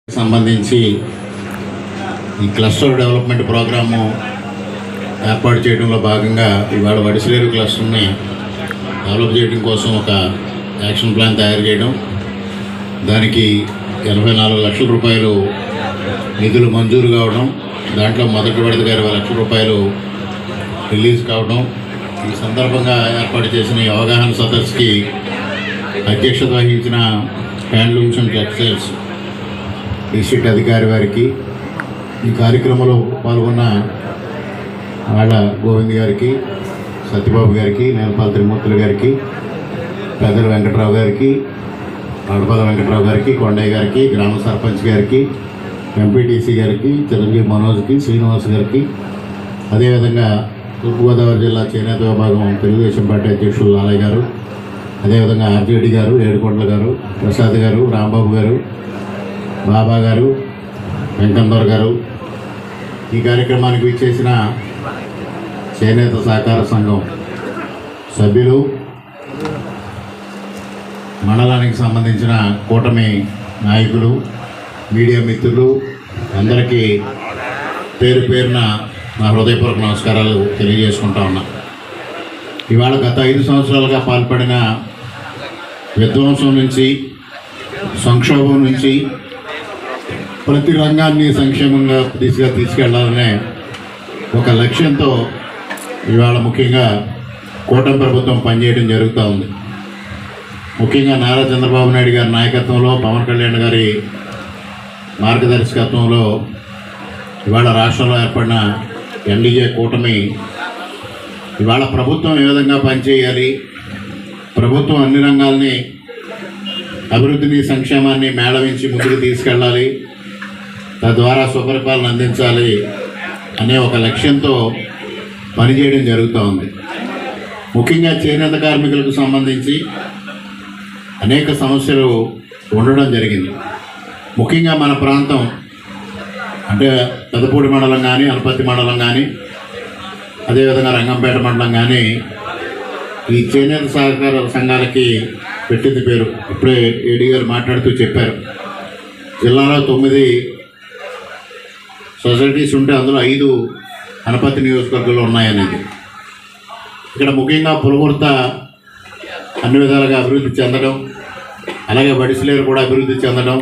సంబంధించి ఈ cluster development programme ఏర్పాటు చేయడంలో భాగంగా ఇవాళ వడిసిలేరు క్లస్టర్ని డెవలప్ చేయడం కోసం ఒక యాక్షన్ ప్లాన్ తయారు చేయడం, దానికి 84 లక్షల రూపాయలు నిధులు మంజూరు కావడం, దాంట్లో మొదటి విడతగా 20 లక్షల రూపాయలు రిలీజ్ కావడం. ఈ సందర్భంగా ఏర్పాటు చేసిన ఈ అవగాహన సదస్సుకి అధ్యక్షత వహించిన హ్యాండ్లూమ్స్ అండ్ టెక్స్టైల్స్ డిస్ట్రిక్ట్ అధికారి వారికి, ఈ కార్యక్రమంలో పాల్గొన్న ఆళ్ళ గోవింద్ గారికి, సత్యబాబు గారికి, నేలపాల త్రిమూర్తులు గారికి, పెద్దల వెంకట్రావు గారికి, ఆడపాల వెంకట్రావు గారికి, కొండయ్య గారికి, గ్రామ సర్పంచ్ గారికి, ఎంపీటీసీ గారికి, చిరంజీవి మనోజ్కి, శ్రీనివాస్ గారికి, అదేవిధంగా తూర్పుగోదావరి జిల్లా చేనేత విభాగం తెలుగుదేశం పార్టీ అధ్యక్షులు లాలయ్య గారు, అదేవిధంగా ఆర్జేడి గారు, ఏడుకొండల గారు, ప్రసాద్ గారు, రాంబాబు గారు, బాబా గారు, వెంకన్నర్ గారు, ఈ కార్యక్రమానికి విచ్చేసిన చేనేత సహకార సంఘం సభ్యులు, మండలానికి సంబంధించిన కూటమి నాయకులు, మీడియా మిత్రులు అందరికీ పేరు పేరున నా హృదయపూర్వక నమస్కారాలు తెలియజేసుకుంటా ఉన్నా. ఇవాళ గత 5 సంవత్సరాలుగా పాల్పడిన విధ్వంసం నుంచి, సంక్షోభం నుంచి ప్రతి రంగాన్ని సంక్షేమంగా దిశగా తీసుకెళ్లాలనే ఒక లక్ష్యంతో ఇవాళ ముఖ్యంగా కూటమి ప్రభుత్వం పనిచేయడం జరుగుతూ ఉంది. ముఖ్యంగా నారా చంద్రబాబు నాయుడు గారి నాయకత్వంలో, పవన్ కళ్యాణ్ గారి మార్గదర్శకత్వంలో ఇవాళ రాష్ట్రంలో ఏర్పడిన ఎన్డీఏ కూటమి ఇవాళ ప్రభుత్వం ఏ విధంగా పనిచేయాలి, ప్రభుత్వం అన్ని రంగాల్ని అభివృద్ధిని, సంక్షేమాన్ని మేళవించి ముందుకు తీసుకెళ్ళాలి, తద్వారా సుపరిపాలన అందించాలి అనే ఒక లక్ష్యంతో పనిచేయడం జరుగుతూ ఉంది. ముఖ్యంగా చేనేత కార్మికులకు సంబంధించి అనేక సమస్యలు ఉండడం జరిగింది. ముఖ్యంగా మన ప్రాంతం అంటే పెదపూడి మండలం కానీ, అనపర్తి మండలం కానీ, అదేవిధంగా రంగంపేట మండలం కానీ ఈ చేనేత సహకార సంఘాలకి పెట్టింది పేరు. ఇప్పుడే ఏడీ గారు మాట్లాడుతూ చెప్పారు, జిల్లాలో 9 సొసైటీస్ ఉంటే అందులో 5 అనపర్తి నియోజకవర్గంలో ఉన్నాయనేది. ఇక్కడ ముఖ్యంగా పులగుర్త అన్ని విధాలుగా అభివృద్ధి చెందడం, అలాగే వడిసిలేరు కూడా అభివృద్ధి చెందడం,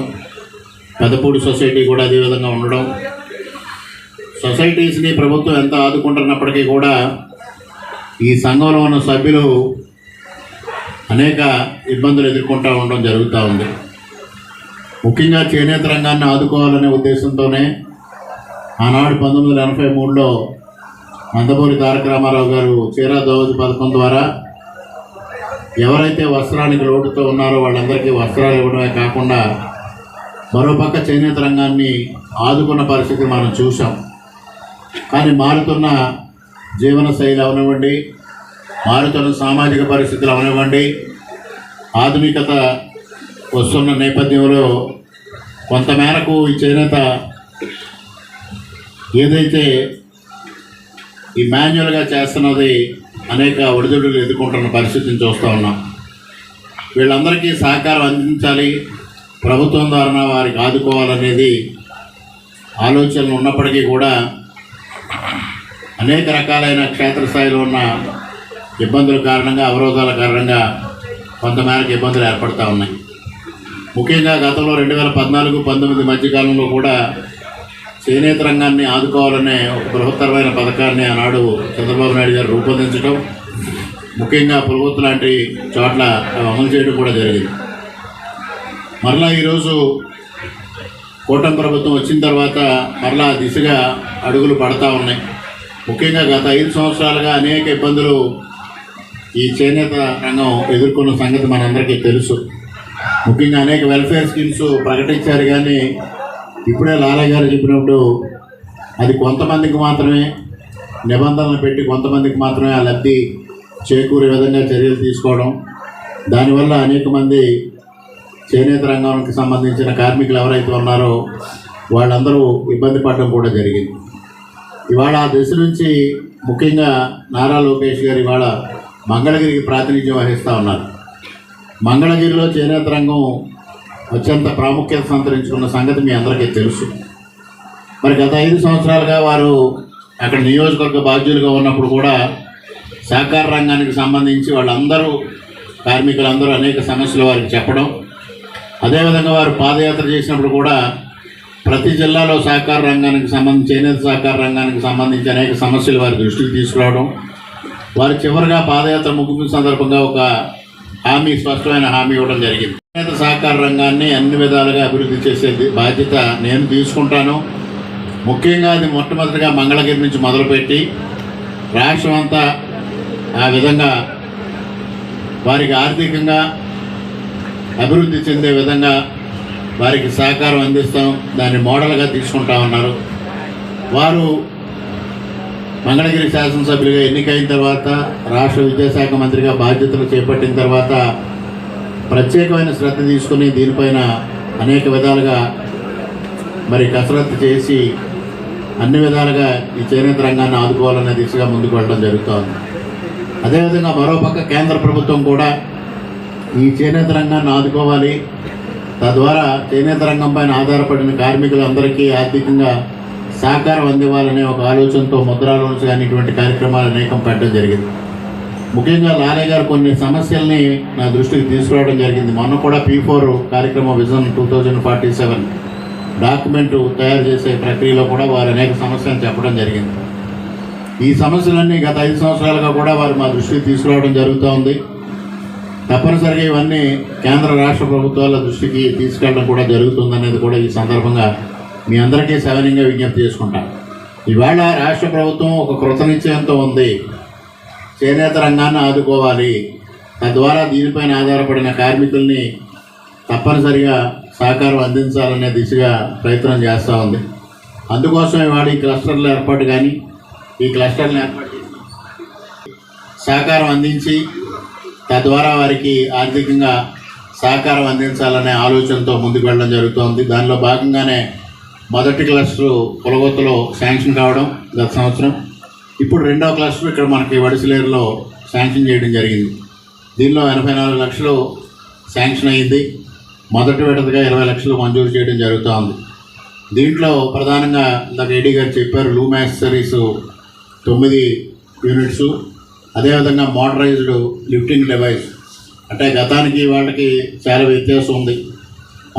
పెదపూడి సొసైటీ కూడా అదేవిధంగా ఉండడం, సొసైటీస్ని ప్రభుత్వం ఎంత ఆదుకుంటున్నప్పటికీ కూడా ఈ సంఘంలో ఉన్న సభ్యులు అనేక ఇబ్బందులు ఎదుర్కొంటూ ఉండడం జరుగుతూ ఉంది. ముఖ్యంగా చేనేత రంగాన్ని ఆదుకోవాలనే ఉద్దేశంతోనే ఆనాడు 1983లో మందమూరి తారక రామారావు గారు చీరా దోవతి పథకం ద్వారా ఎవరైతే వస్త్రానికి లోటుతో ఉన్నారో వాళ్ళందరికీ వస్త్రాలు ఇవ్వడమే కాకుండా మరోపక్క చేనేత రంగాన్ని ఆదుకున్న పరిస్థితి మనం చూసాం. కానీ మారుతున్న జీవన శైలి అవనివ్వండి, మారుతున్న సామాజిక పరిస్థితులు అవనివ్వండి, ఆధునికత వస్తున్న నేపథ్యంలో కొంతమేరకు ఈ చేనేత ఏదైతే ఈ మాన్యువల్గా చేస్తున్నది అనేక ఒడిదుడులు ఎదుర్కొంటున్న పరిస్థితిని చూస్తూ ఉన్నాం. వీళ్ళందరికీ సహకారం అందించాలి, ప్రభుత్వం ద్వారా వారికి ఆదుకోవాలనేది ఆలోచనలు ఉన్నప్పటికీ కూడా అనేక రకాలైన క్షేత్రస్థాయిలో ఉన్న ఇబ్బందుల కారణంగా, అవరోధాల కారణంగా కొంతమేరకు ఇబ్బందులు ఏర్పడుతూ ఉన్నాయి. ముఖ్యంగా గతంలో 2014-19 మధ్యకాలంలో కూడా చేనేత రంగాన్ని ఆదుకోవాలనే ఒక బృహత్తరమైన పథకాన్ని ఆనాడు చంద్రబాబు నాయుడు గారు రూపొందించడం, ముఖ్యంగా పులగుర్త లాంటి చోట్ల అమలు చేయడం కూడా జరిగింది. మరలా ఈరోజు కూటమి ప్రభుత్వం వచ్చిన తర్వాత మరలా దిశగా అడుగులు పడతా ఉన్నాయి. ముఖ్యంగా గత 5 సంవత్సరాలుగా అనేక ఇబ్బందులు ఈ చేనేత రంగం ఎదుర్కొన్న సంగతి మనందరికీ తెలుసు. ముఖ్యంగా అనేక వెల్ఫేర్ స్కీమ్స్ ప్రకటించారు, కానీ ఇప్పుడే లాలయ్య గారు చెప్పినప్పుడు అది కొంతమందికి మాత్రమే నిబంధనలు పెట్టి కొంతమందికి మాత్రమే ఆ లబ్ధి చేకూరే విధంగా చర్యలు తీసుకోవడం, దానివల్ల అనేక మంది చేనేత రంగానికి సంబంధించిన కార్మికులు ఎవరైతే ఉన్నారో వాళ్ళందరూ ఇబ్బంది పడడం కూడా జరిగింది. ఇవాళ ఆ దశ నుంచి ముఖ్యంగా నారా లోకేష్ గారు ఇవాళ మంగళగిరికి ప్రాతినిధ్యం వహిస్తూ ఉన్నారు. మంగళగిరిలో చేనేత రంగం అత్యంత ప్రాముఖ్యత సంతరించుకున్న సంగతి మీ అందరికీ తెలుసు. మరి గత 5 సంవత్సరాలుగా వారు అక్కడ నియోజకవర్గ బాధ్యులుగా ఉన్నప్పుడు కూడా సహకార రంగానికి సంబంధించి వాళ్ళందరూ కార్మికులందరూ అనేక సమస్యలు వారికి చెప్పడం, అదేవిధంగా వారు పాదయాత్ర చేసినప్పుడు కూడా ప్రతి జిల్లాలో సహకార రంగానికి సంబంధించి, చేనేత సహకార రంగానికి సంబంధించి అనేక సమస్యలు వారి దృష్టికి తీసుకురావడం, వారు చివరిగా పాదయాత్ర ముగింపు సందర్భంగా ఒక హామీ, స్పష్టమైన హామీ ఇవ్వడం జరిగింది. చేనేత సహకార రంగాన్ని అన్ని విధాలుగా అభివృద్ధి చేసే బాధ్యత నేను తీసుకుంటాను. ముఖ్యంగా అది మొట్టమొదటిగా మంగళగిరి నుంచి మొదలుపెట్టి రాష్ట్రం అంతా ఆ విధంగా వారికి ఆర్థికంగా అభివృద్ధి చెందే విధంగా వారికి సహకారం అందిస్తాం, దాన్ని మోడల్గా తీసుకుంటా ఉన్నారు. వారు మంగళగిరి శాసనసభ్యులుగా ఎన్నికైన తర్వాత, రాష్ట్ర విద్యాశాఖ మంత్రిగా బాధ్యతలు చేపట్టిన తర్వాత ప్రత్యేకమైన శ్రద్ధ తీసుకుని దీనిపైన అనేక విధాలుగా మరి కసరత్తు చేసి అన్ని విధాలుగా ఈ చేనేత రంగాన్ని ఆదుకోవాలనే దిశగా ముందుకు వెళ్ళడం జరుగుతోంది. అదేవిధంగా మరోపక్క కేంద్ర ప్రభుత్వం కూడా ఈ చేనేత రంగాన్ని ఆదుకోవాలి, తద్వారా చేనేత రంగం పైన ఆధారపడిన కార్మికులందరికీ ఆర్థికంగా సహకారం అందివ్వాలనే ఒక ఆలోచనతో ముద్రా లోన్స్ కానీ ఇటువంటి కార్యక్రమాలు అనేకం పెట్టడం జరిగింది. ముఖ్యంగా లాలయ్య గారు కొన్ని సమస్యల్ని నా దృష్టికి తీసుకురావడం జరిగింది. మొన్న కూడా P4 కార్యక్రమం విజన్ 2047 డాక్యుమెంట్ తయారు చేసే ప్రక్రియలో కూడా వారు అనేక సమస్యలను చెప్పడం జరిగింది. ఈ సమస్యలన్నీ గత 5 సంవత్సరాలుగా కూడా వారు మా దృష్టికి తీసుకురావడం జరుగుతూ ఉంది. తప్పనిసరిగా ఇవన్నీ కేంద్ర రాష్ట్ర ప్రభుత్వాల దృష్టికి తీసుకెళ్ళడం కూడా జరుగుతుందనేది కూడా ఈ సందర్భంగా మీ అందరికీ సవినయంగా విజ్ఞప్తి చేసుకుంటాం. ఇవాళ రాష్ట్ర ప్రభుత్వం ఒక కృతనిశ్చయంతో ఉంది, చేనేత రంగాన్ని ఆదుకోవాలి, తద్వారా దీనిపైన ఆధారపడిన కార్మికుల్ని తప్పనిసరిగా సహకారం అందించాలనే దిశగా ప్రయత్నం చేస్తూ ఉంది. అందుకోసం ఇవాళ ఈ క్లస్టర్ల ఏర్పాటు కానీ, ఈ క్లస్టర్లను ఏర్పాటు చేసి సహకారం అందించి తద్వారా వారికి ఆర్థికంగా సహకారం అందించాలనే ఆలోచనతో ముందుకు వెళ్ళడం జరుగుతోంది. దానిలో భాగంగానే మొదటి క్లస్టర్ పులగొత్తలో శాంక్షన్ కావడం గత సంవత్సరం. ఇప్పుడు రెండవ క్లస్టర్ ఇక్కడ మనకి వడిసలేరులో శాంక్షన్ చేయడం జరిగింది. దీనిలో 84 లక్షలు శాంక్షన్ అయ్యింది. మొదటి విడతగా 20 లక్షలు మంజూరు చేయడం జరుగుతోంది. దీంట్లో ప్రధానంగా ఇందాక ఏడీ గారు చెప్పారు, లూమ్ యాక్సెసరీస్ 9 యూనిట్సు, అదేవిధంగా మోటరైజ్డ్ లిఫ్టింగ్ డివైస్. అంటే గతానికి వాళ్ళకి చాలా వ్యత్యాసం ఉంది.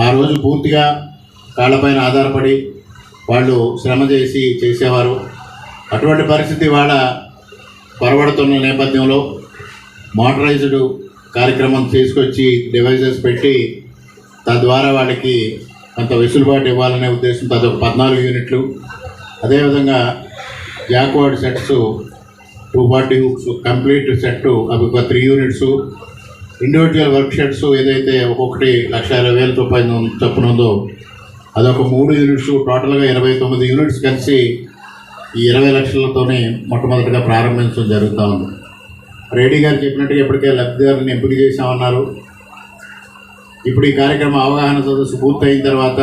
ఆ రోజు పూర్తిగా కాళ్ళపైన ఆధారపడి వాళ్ళు శ్రమ చేసి చేసేవారు. అటువంటి పరిస్థితి వాళ్ళ పొరబడుతున్న నేపథ్యంలో మోటరైజ్డ్ కార్యక్రమం తీసుకొచ్చి డివైజెస్ పెట్టి తద్వారా వాళ్ళకి కొంత వెసులుబాటు ఇవ్వాలనే ఉద్దేశంతో అదొక 14 యూనిట్లు. అదేవిధంగా jacquard sets 240 hooks complete set అవి ఒక 3 యూనిట్స్. ఇండివిజువల్ వర్క్ షెడ్స్ ఏదైతే ఒక్కొక్కటి 1,20,000 రూపాయలు చొప్పున ఉందో అదొక 3 యూనిట్స్. టోటల్గా 29 యూనిట్స్ కలిసి ఈ 20 లక్షలతోనే మొట్టమొదటిగా ప్రారంభించడం జరుగుతూ ఉంది. రెడ్డి గారు చెప్పినట్టుగా ఇప్పటికే లబ్ధిదారులను ఎంపిక చేశామన్నారు. ఇప్పుడు ఈ కార్యక్రమం అవగాహన సదస్సు పూర్తయిన తర్వాత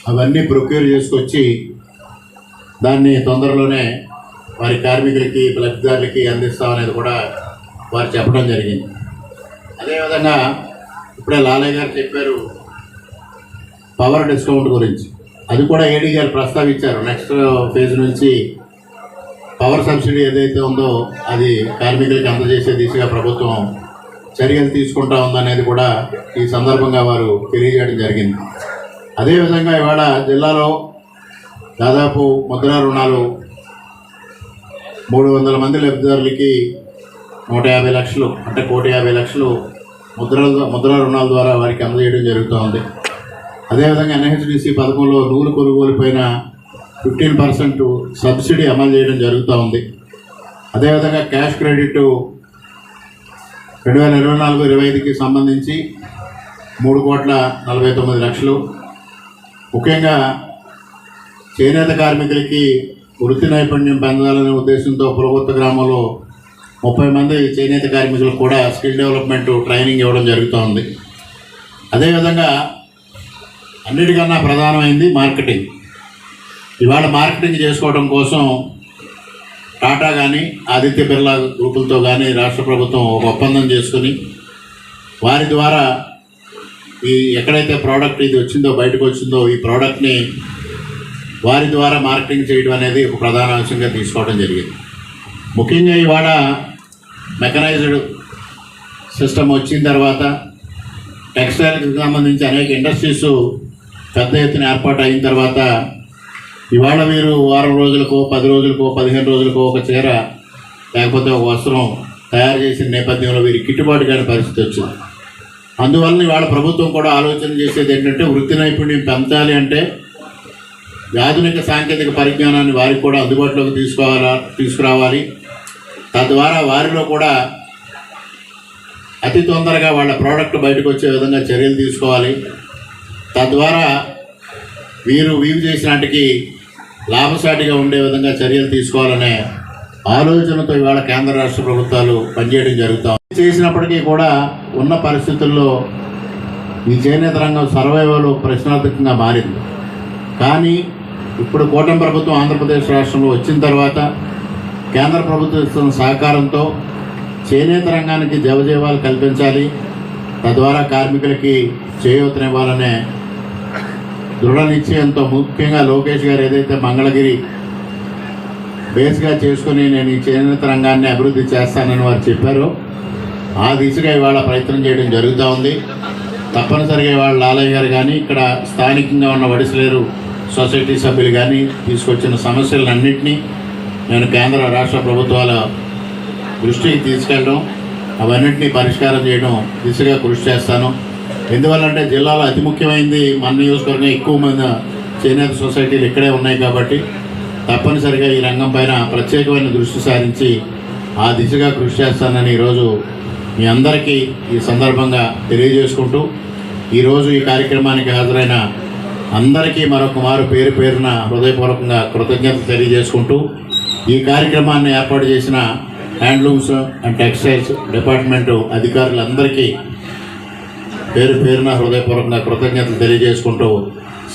అవన్నీ ప్రొక్యూర్ చేసుకొచ్చి దాన్ని తొందరలోనే వారి కార్మికులకి, లబ్ధిదారులకి అందిస్తామనేది కూడా వారు చెప్పడం జరిగింది. అదేవిధంగా ఇప్పుడే లాలయ్య గారు చెప్పారు పవర్ డిస్కౌంట్ గురించి. అది కూడా ఏడీ గారు ప్రస్తావించారు. నెక్స్ట్ ఫేజ్ నుంచి పవర్ సబ్సిడీ ఏదైతే ఉందో అది కార్మికులకి అందజేసే దిశగా ప్రభుత్వం చర్యలు తీసుకుంటా ఉందనేది కూడా ఈ సందర్భంగా వారు తెలియజేయడం జరిగింది. అదేవిధంగా ఇవాళ జిల్లాలో దాదాపు ముద్రా రుణాలు 300 మంది లబ్ధిదారులకి 150 లక్షలు అంటే 1,50 లక్షలు ముద్రా రుణాల ద్వారా వారికి అందజేయడం జరుగుతూ. అదేవిధంగా NHDC పథకంలో నూలు కొనుగోలు పైన 15% సబ్సిడీ అమలు చేయడం జరుగుతూ ఉంది. అదేవిధంగా క్యాష్ క్రెడిట్ 2024-25కి సంబంధించి 3,49,00,000. ముఖ్యంగా చేనేత కార్మికులకి వృత్తి నైపుణ్యం పెంచాలనే ఉద్దేశంతో పులగొత్త గ్రామంలో 30 మంది చేనేత కార్మికులకు కూడా స్కిల్ డెవలప్మెంట్ ట్రైనింగ్ ఇవ్వడం జరుగుతూ ఉంది. అదేవిధంగా అన్నిటికన్నా ప్రధానమైంది మార్కెటింగ్. ఇవాళ మార్కెటింగ్ చేసుకోవడం కోసం టాటా కానీ ఆదిత్య బిర్లా గ్రూపులతో కానీ రాష్ట్ర ప్రభుత్వం ఒక ఒప్పందం చేసుకుని వారి ద్వారా ఈ ఎక్కడైతే ప్రోడక్ట్ ఇది వచ్చిందో బయటకు వచ్చిందో ఈ ప్రోడక్ట్ని వారి ద్వారా మార్కెటింగ్ చేయడం అనేది ఒక ప్రధాన అంశంగా తీసుకోవడం జరిగింది. ముఖ్యంగా ఇవాళ మెకనైజ్డ్ సిస్టమ్ వచ్చిన తర్వాత టెక్స్టైల్కి సంబంధించి అనేక ఇండస్ట్రీస్ పెద్ద ఎత్తున ఏర్పాటు అయిన తర్వాత ఇవాళ మీరు వారం రోజులకో 10 రోజులకో 15 రోజులకో ఒక చీర లేకపోతే ఒక వస్త్రం తయారు చేసిన నేపథ్యంలో వీరికి గిట్టుబాటు కాని పరిస్థితి వచ్చింది. అందువల్ల ఇవాళ ప్రభుత్వం కూడా ఆలోచన చేసేది ఏంటంటే వృత్తి నైపుణ్యం పెంచాలి అంటే ఆధునిక సాంకేతిక పరిజ్ఞానాన్ని వారికి కూడా అందుబాటులోకి తీసుకురావాలి. తద్వారా వారిలో కూడా అతి తొందరగా వాళ్ళ ప్రోడక్ట్ బయటకు వచ్చే విధంగా చర్యలు తీసుకోవాలి. తద్వారా వీరు చేసిన వాటికి లాభసాటిగా ఉండే విధంగా చర్యలు తీసుకోవాలనే ఆలోచనతో ఇవాళ కేంద్ర రాష్ట్ర ప్రభుత్వాలు పనిచేయడం జరుగుతాం. చేసినప్పటికీ కూడా ఉన్న పరిస్థితుల్లో ఈ చేనేత రంగం సర్వైవల్ ప్రశ్నార్థకంగా మారింది. కానీ ఇప్పుడు కూటమి ప్రభుత్వం ఆంధ్రప్రదేశ్ రాష్ట్రంలో వచ్చిన తర్వాత కేంద్ర ప్రభుత్వం సహకారంతో చేనేత రంగానికి జవజీవాలు కల్పించాలి, తద్వారా కార్మికులకి చేయూతనివ్వాలనే దృఢ నిశ్చయంతో ముఖ్యంగా లోకేష్ గారు ఏదైతే మంగళగిరి బేస్గా చేసుకుని నేను ఈ చేనేత రంగాన్ని అభివృద్ధి చేస్తానని వారు చెప్పారో ఆ దిశగా ఇవాళ ప్రయత్నం చేయడం జరుగుతూ ఉంది. తప్పనిసరిగా ఇవాళ లాలయ్య గారు కానీ ఇక్కడ స్థానికంగా ఉన్న వడిసలేరు సొసైటీ సభ్యులు కానీ తీసుకొచ్చిన సమస్యలన్నింటినీ నేను కేంద్ర రాష్ట్ర ప్రభుత్వాల దృష్టికి తీసుకెళ్ళడం, అవన్నింటినీ పరిష్కారం చేయడం దిశగా కృషి చేస్తాను. ఎందువల్లంటే జిల్లాలో అతి ముఖ్యమైనది మన నియోజకవర్గం ఎక్కువ మంది చేనేత సొసైటీలు ఇక్కడే ఉన్నాయి కాబట్టి తప్పనిసరిగా ఈ రంగం పైన ప్రత్యేకమైన దృష్టి సారించి ఆ దిశగా కృషి చేస్తానని ఈరోజు మీ అందరికీ ఈ సందర్భంగా తెలియజేసుకుంటూ ఈరోజు ఈ కార్యక్రమానికి హాజరైన అందరికీ మరొక మారు పేరున హృదయపూర్వకంగా కృతజ్ఞతలు తెలియజేసుకుంటూ ఈ కార్యక్రమాన్ని ఏర్పాటు చేసిన హ్యాండ్లూమ్స్ అండ్ టెక్స్టైల్స్ డిపార్ట్మెంటు అధికారులందరికీ పేరున హృదయపూర్వకంగా కృతజ్ఞతలు తెలియజేసుకుంటూ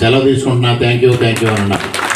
సెలవు తీసుకుంటున్నా. థ్యాంక్ యూ అన్నా.